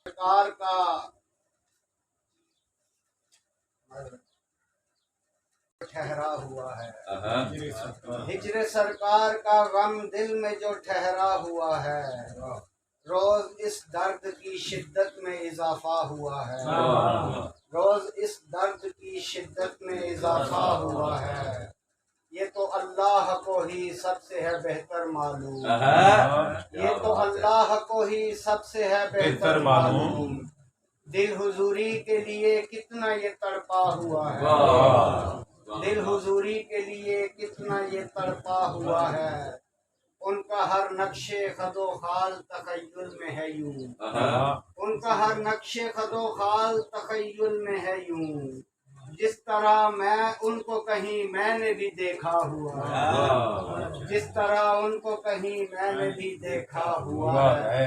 सरकार का ठहरा हुआ है, हिजर सरकार का गम दिल में जो ठहरा हुआ है, रोज इस दर्द की शिद्दत में इजाफा हुआ है, रोज इस दर्द की शिद्दत में इजाफा हुआ है। ये तो अल्लाह को ही सबसे है बेहतर मालूम, ये तो अल्लाह को ही सबसे है बेहतर मालूम। दिल हुजूरी के लिए कितना ये तड़पा हुआ है, दिल हुजूरी के लिए कितना ये तड़पा हुआ है। उनका हर नक्शे खदो खाल तखय्युल में है यूं, उनका हर नक्शे खदो खाल तखय्युल में है यूं। जिस तरह मैं उनको कहीं मैंने भी देखा हुआ है, जिस तरह उनको कहीं मैंने भी देखा हुआ है।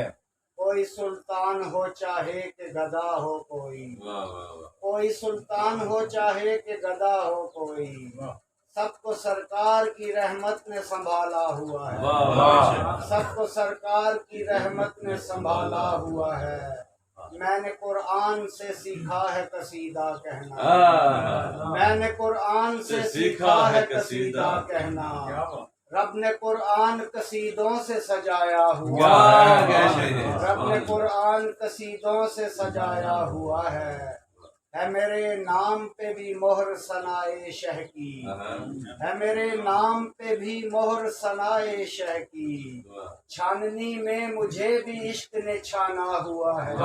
कोई सुल्तान हो चाहे कि गदा हो कोई, कोई सुल्तान हो चाहे कि गदा हो कोई, सबको सरकार की रहमत ने संभाला हुआ है, सबको सरकार की रहमत ने संभाला हुआ है। मैंने कुरान से सीखा है कसीदा कहना, मैंने कुरान से सीखा है कसीदा कहना। रब ने कुरान कसीदों से सजाया हुआ है, रब ने कुरान कसीदों से सजाया हुआ है मेरे नाम पे भी मोहर सनाए शह की, है मेरे नाम पे भी मोहर सनाए शह की। छाननी में मुझे भी इश्क ने छाना हुआ है,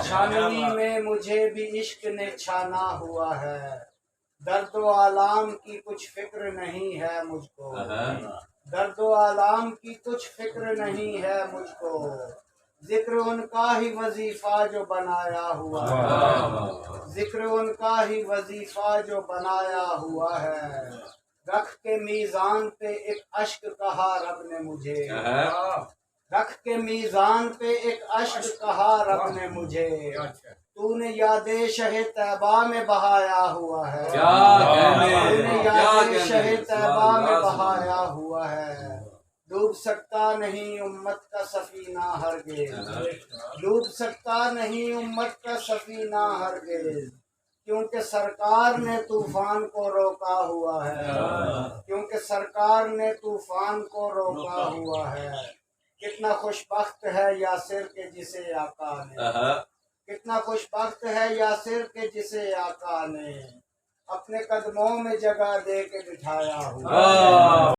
छाननी में मुझे भी इश्क ने छाना हुआ है। दर्द व आलाम की कुछ फिक्र नहीं है मुझको, दर्द व आलाम की कुछ फिक्र नहीं है मुझको। जिक्र उनका ही वजीफा जो बनाया हुआ है, जिक्र उनका ही वजीफा जो बनाया हुआ है। रख के मीज़ान पे एक अश्क कहा रब ने मुझे, रख के मीज़ान पे एक अश्क कहा रब ने मुझे। तूने यादे शहे तैबा में बहाया हुआ है, तूने यादे शहे तैबा में बहाया हुआ है। डूब सकता नहीं उम्मत का सफीना हरगिज़, डूब सकता नहीं उम्मत का सफीना हरगिज़। क्योंकि सरकार ने तूफान को रोका हुआ है, क्योंकि सरकार ने तूफान को रोका हुआ है। कितना खुशबख्त है यासिर के जिसे आका ने, कितना खुशबख्त है यासिर के जिसे आका ने अपने कदमों में जगह दे के बिठाया हुआ।